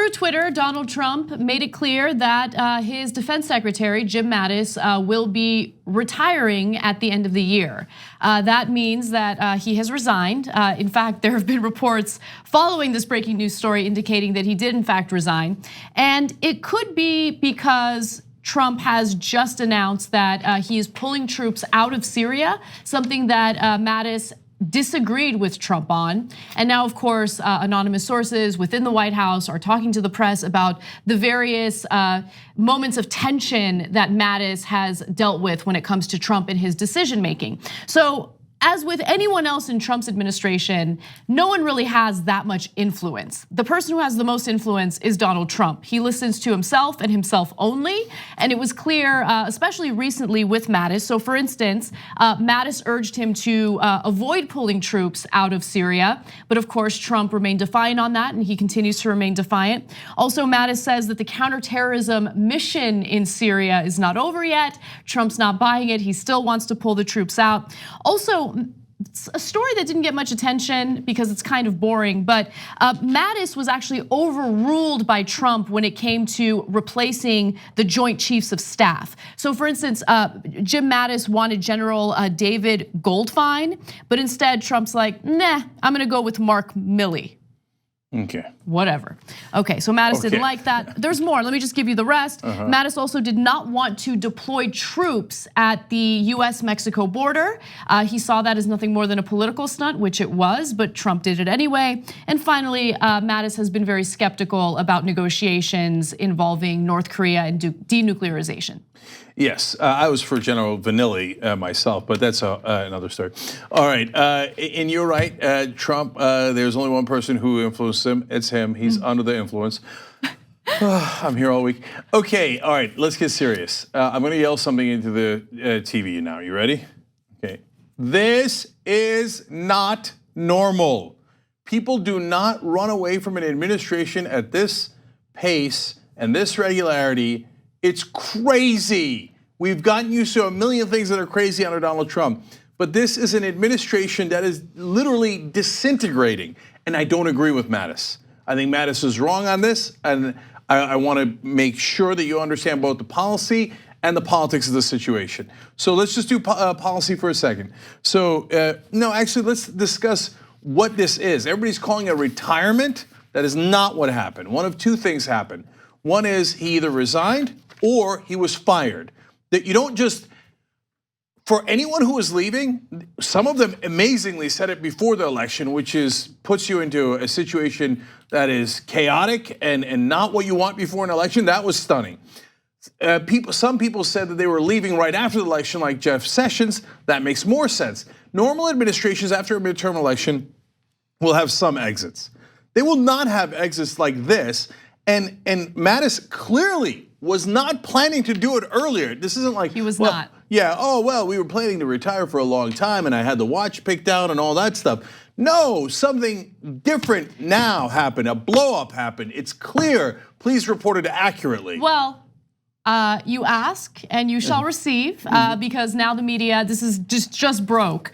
Through Twitter, Donald Trump made it clear that his defense secretary, Jim Mattis, will be retiring at the end of the year. That means that he has resigned. In fact, there have been reports following this breaking news story indicating that he did in fact resign. And it could be because Trump has just announced that he is pulling troops out of Syria, something that Mattis disagreed with Trump on. And now, of course, anonymous sources within the White House are talking to the press about the various moments of tension that Mattis has dealt with when it comes to Trump and his decision making. So, as with anyone else in Trump's administration, no one really has that much influence. The person who has the most influence is Donald Trump. He listens to himself and himself only, and it was clear, especially recently with Mattis. So for instance, Mattis urged him to avoid pulling troops out of Syria, but of course Trump remained defiant on that, and he continues to remain defiant. Also, Mattis says that the counterterrorism mission in Syria is not over yet. Trump's not buying it. He still wants to pull the troops out. Also, it's a story that didn't get much attention because it's kind of boring, but Mattis was actually overruled by Trump when it came to replacing the Joint Chiefs of Staff. So for instance, Jim Mattis wanted General David Goldfein, but instead Trump's like, nah, I'm gonna go with Mark Milley. Okay. Whatever. Okay, so Mattis didn't like that. There's more, let me just give you the rest. Mattis also did not want to deploy troops at the US-Mexico border. He saw that as nothing more than a political stunt, which it was, but Trump did it anyway. And finally, Mattis has been very skeptical about negotiations involving North Korea and denuclearization. Yes, I was for General Vanilli myself, but that's another story. All right, and you're right, Trump, there's only one person who influenced him, it's him, he's under the influence. I'm here all week. Okay, all right, let's get serious. I'm gonna yell something into the TV now, you ready? Okay, this is not normal. People do not run away from an administration at this pace and this regularity. It's crazy. We've gotten used to a million things that are crazy under Donald Trump, but this is an administration that is literally disintegrating, and I don't agree with Mattis. I think Mattis is wrong on this, and I want to make sure that you understand both the policy and the politics of the situation. So let's just do policy for a second. So no, actually, let's discuss what this is. Everybody's calling it a retirement. That is not what happened. One of two things happened. One is he either resigned or he was fired. That you don't just, for anyone who is leaving, some of them amazingly said it before the election, which is puts you into a situation that is chaotic and not what you want before an election. That was stunning. Some people said that they were leaving right after the election, like Jeff Sessions. That makes more sense. Normal administrations after a midterm election will have some exits. They will not have exits like this. And Mattis clearly was not planning to do it earlier. This isn't like he was not. Yeah, oh well, we were planning to retire for a long time and I had the watch picked out and all that stuff. No, something different now happened, a blow up happened. It's clear, please report it accurately. Well, you ask and you shall receive, because now the media, this is just broke,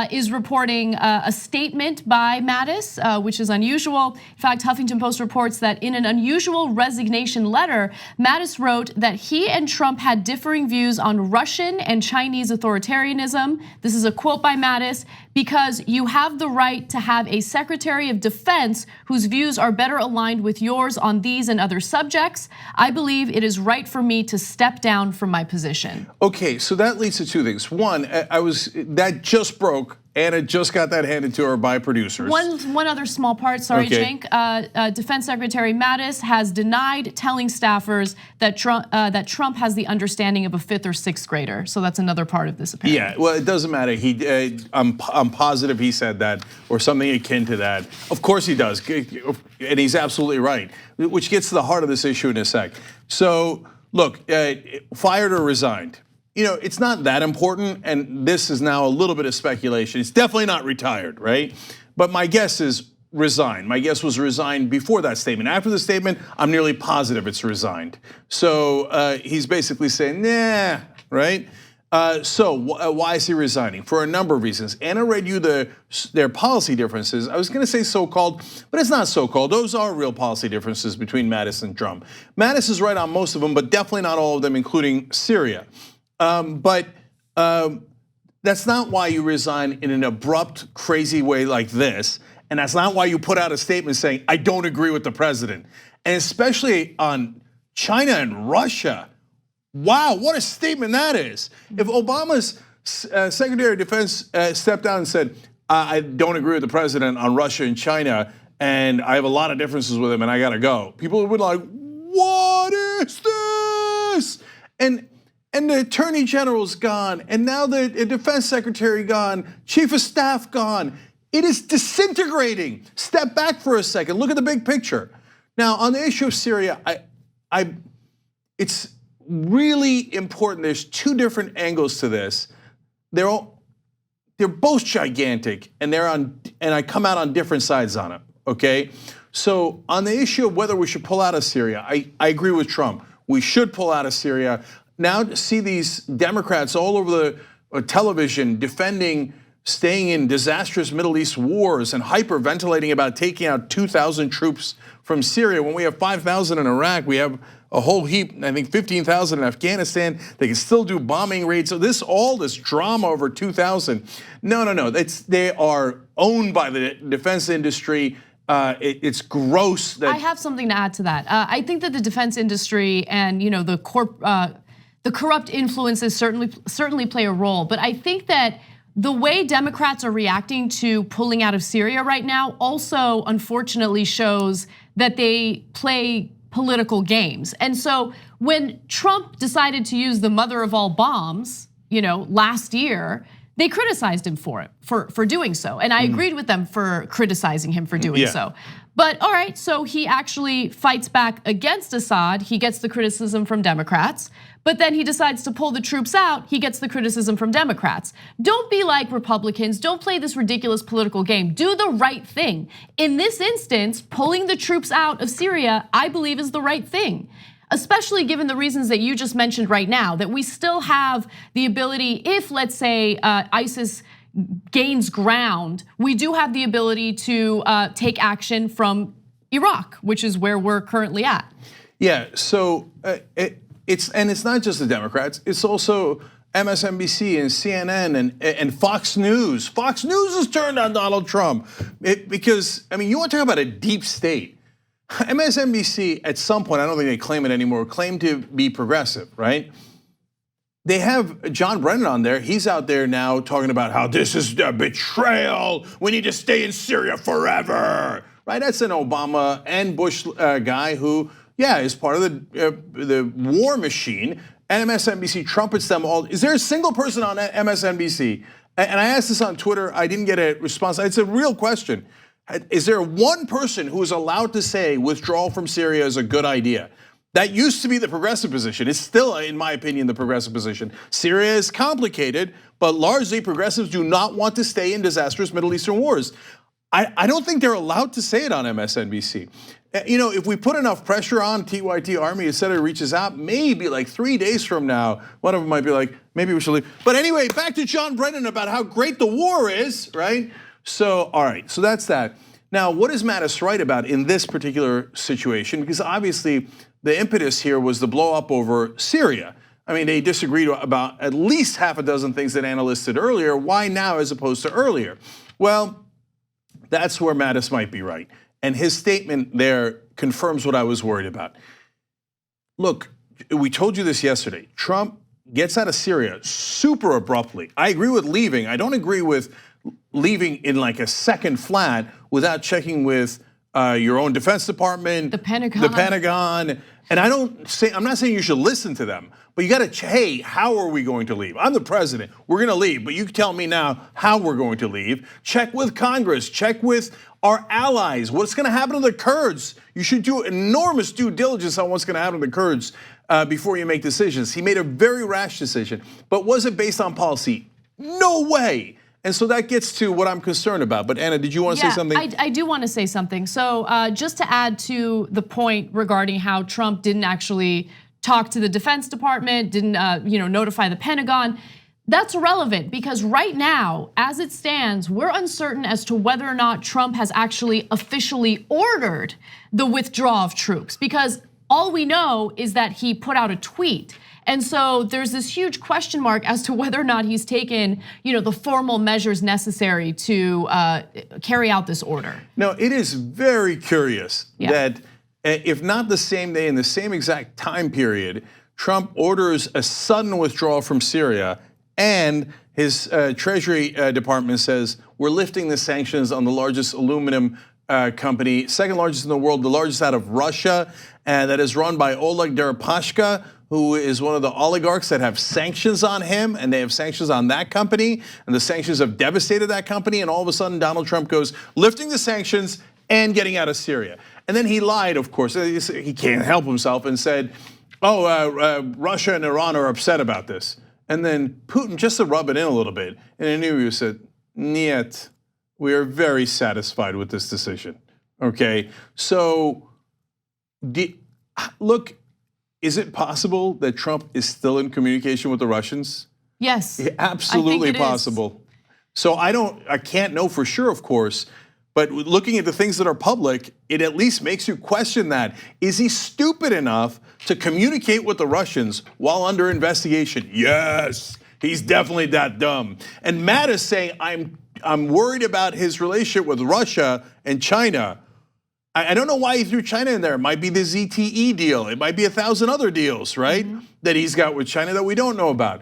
is reporting a statement by Mattis, which is unusual. In fact, Huffington Post reports that in an unusual resignation letter, Mattis wrote that he and Trump had differing views on Russian and Chinese authoritarianism. This is a quote by Mattis, because you have the right to have a Secretary of Defense whose views are better aligned with yours on these and other subjects. I believe it is right for me to step down from my position. Okay, so that leads to two things. One, that just broke. Anna just got that handed to her by producers. One other small part, sorry, okay. Cenk. Defense Secretary Mattis has denied telling staffers that Trump has the understanding of a 5th or 6th grader. So that's another part of this apparently. Yeah, well, it doesn't matter. I'm positive he said that or something akin to that. Of course he does, and he's absolutely right, which gets to the heart of this issue in a sec. So look, fired or resigned. You know, it's not that important, and this is now a little bit of speculation. It's definitely not retired, right? But my guess is resigned. My guess was resigned before that statement. After the statement, I'm nearly positive it's resigned. So he's basically saying, nah, right? Why is he resigning? For a number of reasons. Anna read you their policy differences. I was going to say so-called, but it's not so-called. Those are real policy differences between Mattis and Trump. Mattis is right on most of them, but definitely not all of them, including Syria. But that's not why you resign in an abrupt, crazy way like this. And that's not why you put out a statement saying, I don't agree with the president. And especially on China and Russia. Wow, what a statement that is. If Obama's Secretary of Defense stepped down and said, I don't agree with the president on Russia and China, and I have a lot of differences with him and I gotta go, people would be like, what is this? And the Attorney General's gone, and now the Defense Secretary gone, Chief of Staff gone. It is disintegrating. Step back for a second, look at the big picture. Now, on the issue of Syria, it's really important. There's two different angles to this. They're both gigantic, and I come out on different sides on it. Okay, so on the issue of whether we should pull out of Syria, I agree with Trump. We should pull out of Syria. Now to see these Democrats all over the television defending staying in disastrous Middle East wars and hyperventilating about taking out 2,000 troops from Syria when we have 5,000 in Iraq, we have a whole heap, I think 15,000 in Afghanistan. They can still do bombing raids. So all this drama over 2,000. No. They are owned by the defense industry. It's gross. I have something to add to that. I think that the defense industry and the corrupt influences certainly play a role. But I think that the way Democrats are reacting to pulling out of Syria right now also unfortunately shows that they play political games. And so when Trump decided to use the mother of all bombs, last year, they criticized him for it, for doing so. And I agreed with them for criticizing him for doing so. But all right, so he actually fights back against Assad. He gets the criticism from Democrats, but then he decides to pull the troops out. He gets the criticism from Democrats. Don't be like Republicans. Don't play this ridiculous political game. Do the right thing. In this instance, pulling the troops out of Syria, I believe, is the right thing. Especially given the reasons that you just mentioned right now, that we still have the ability, if let's say ISIS gains ground, we do have the ability to take action from Iraq, which is where we're currently at. Yeah, so it's not just the Democrats, it's also MSNBC and CNN and Fox News. Fox News has turned on Donald Trump because, you want to talk about a deep state. MSNBC at some point, I don't think they claim it anymore, claim to be progressive, right? They have John Brennan on there. He's out there now talking about how this is a betrayal. We need to stay in Syria forever, right? That's an Obama and Bush guy who, is part of the war machine. And MSNBC trumpets them all. Is there a single person on MSNBC? And I asked this on Twitter. I didn't get a response. It's a real question. Is there one person who is allowed to say withdrawal from Syria is a good idea? That used to be the progressive position. It's still, in my opinion, the progressive position. Syria is complicated, but largely progressives do not want to stay in disastrous Middle Eastern wars. I don't think they're allowed to say it on MSNBC. If we put enough pressure on TYT Army, etc., reaches out, maybe like 3 days from now, one of them might be like, maybe we should leave. But anyway, back to John Brennan about how great the war is, right? So, all right, so that's that. Now, what is Mattis right about in this particular situation? Because obviously the impetus here was the blow up over Syria. They disagreed about at least half a dozen things that Anna listed earlier. Why now as opposed to earlier? Well, that's where Mattis might be right. And his statement there confirms what I was worried about. Look, we told you this yesterday. Trump gets out of Syria super abruptly. I agree with leaving. I don't agree with leaving in like a second flat without checking with your own Defense Department, the Pentagon. And I'm not saying you should listen to them, but you got to, hey, how are we going to leave? I'm the president. We're going to leave, but you tell me now how we're going to leave. Check with Congress. Check with our allies. What's going to happen to the Kurds? You should do enormous due diligence on what's going to happen to the Kurds before you make decisions. He made a very rash decision, but was it based on policy? No way. And so that gets to what I'm concerned about. But Anna, did you want to say something? I do want to say something. So just to add to the point regarding how Trump didn't actually talk to the Defense Department, didn't notify the Pentagon. That's irrelevant because right now, as it stands, we're uncertain as to whether or not Trump has actually officially ordered the withdrawal of troops, because all we know is that he put out a tweet. And so there's this huge question mark as to whether or not he's taken, the formal measures necessary to carry out this order. No, it is very curious that if not the same day in the same exact time period, Trump orders a sudden withdrawal from Syria, and his Treasury Department says we're lifting the sanctions on the largest aluminum company, second largest in the world, the largest out of Russia, and that is run by Oleg Deripaska, who is one of the oligarchs that have sanctions on him, and they have sanctions on that company, and the sanctions have devastated that company, and all of a sudden Donald Trump goes lifting the sanctions and getting out of Syria. And then he lied, of course, he can't help himself, and said, Russia and Iran are upset about this. And then Putin, just to rub it in a little bit, in an interview said, "Niet, we are very satisfied with this decision." Okay, so look, is it possible that Trump is still in communication with the Russians? Yes, absolutely possible. So I can't know for sure, of course, but looking at the things that are public, it at least makes you question that. Is he stupid enough to communicate with the Russians while under investigation? Yes, he's definitely that dumb. And Mattis saying, I'm worried about his relationship with Russia and China. I don't know why he threw China in there. It might be the ZTE deal. It might be 1,000 other deals, right? That he's got with China that we don't know about.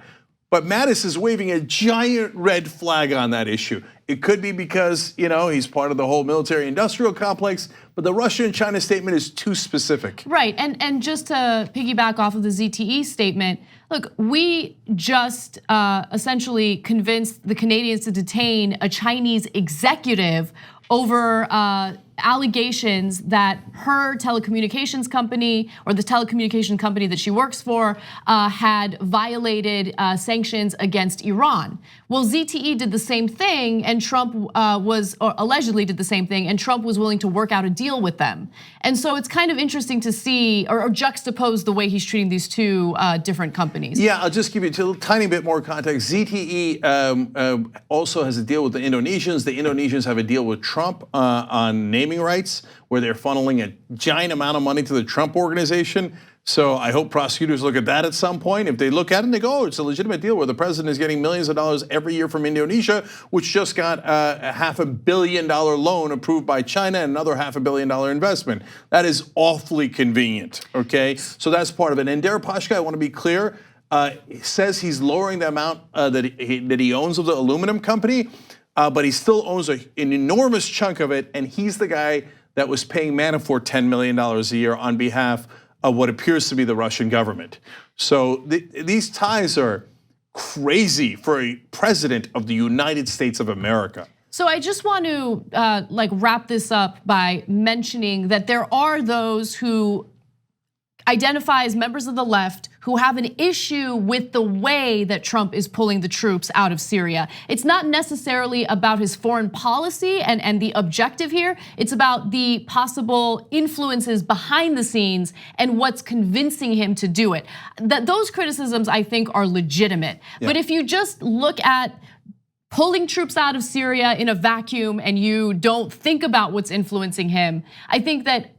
But Mattis is waving a giant red flag on that issue. It could be because, he's part of the whole military-industrial complex, but the Russia and China statement is too specific. Right, and just to piggyback off of the ZTE statement, look, we just essentially convinced the Canadians to detain a Chinese executive over allegations that her telecommunications company, or the telecommunication company that she works for, had violated sanctions against Iran. Well, ZTE did the same thing, and Trump allegedly did the same thing, and Trump was willing to work out a deal with them. And so it's kind of interesting to see, or juxtapose the way he's treating these two different companies. Yeah, I'll just give you a tiny bit more context. ZTE also has a deal with the Indonesians. The Indonesians have a deal with Trump on naming rights, where they're funneling a giant amount of money to the Trump organization. So I hope prosecutors look at that at some point. If they look at it and they go, it's a legitimate deal where the president is getting millions of dollars every year from Indonesia, which just got a $500 million loan approved by China and another $500 million investment. That is awfully convenient, okay? So that's part of it. And Deripaska, I want to be clear, says he's lowering the amount that he owns of the aluminum company, but he still owns an enormous chunk of it, and he's the guy that was paying Manafort $10 million a year on behalf of what appears to be the Russian government. So these ties are crazy for a president of the United States of America. So I just want to wrap this up by mentioning that there are those who identify as members of the left who have an issue with the way that Trump is pulling the troops out of Syria. It's not necessarily about his foreign policy and the objective here. It's about the possible influences behind the scenes and what's convincing him to do it. Those criticisms, I think, are legitimate. Yeah. But if you just look at pulling troops out of Syria in a vacuum and you don't think about what's influencing him, I think that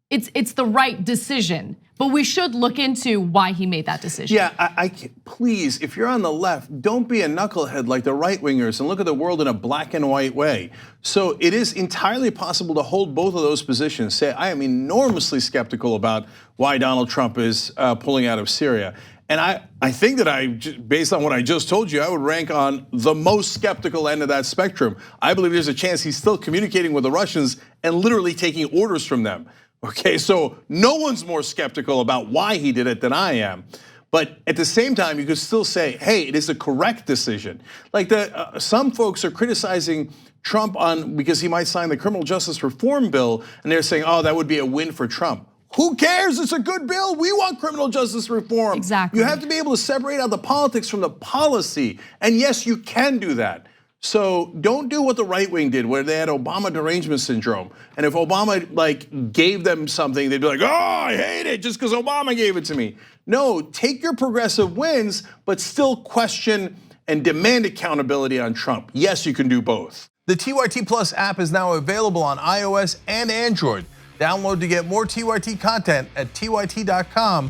it's the right decision, but we should look into why he made that decision. Yeah, please, if you're on the left, don't be a knucklehead like the right-wingers and look at the world in a black and white way. So it is entirely possible to hold both of those positions. Say, I am enormously skeptical about why Donald Trump is pulling out of Syria. And I think that based on what I just told you, I would rank on the most skeptical end of that spectrum. I believe there's a chance he's still communicating with the Russians and literally taking orders from them. Okay, so no one's more skeptical about why he did it than I am. But at the same time, you could still say, hey, it is a correct decision. Like some folks are criticizing Trump because he might sign the criminal justice reform bill, and they're saying, oh, that would be a win for Trump. Who cares? It's a good bill. We want criminal justice reform. Exactly. You have to be able to separate out the politics from the policy. And yes, you can do that. So don't do what the right wing did, where they had Obama derangement syndrome. And if Obama gave them something, they'd be like, oh, I hate it just because Obama gave it to me. No, take your progressive wins, but still question and demand accountability on Trump. Yes, you can do both. The TYT Plus app is now available on iOS and Android. Download to get more TYT content at tyt.com/app.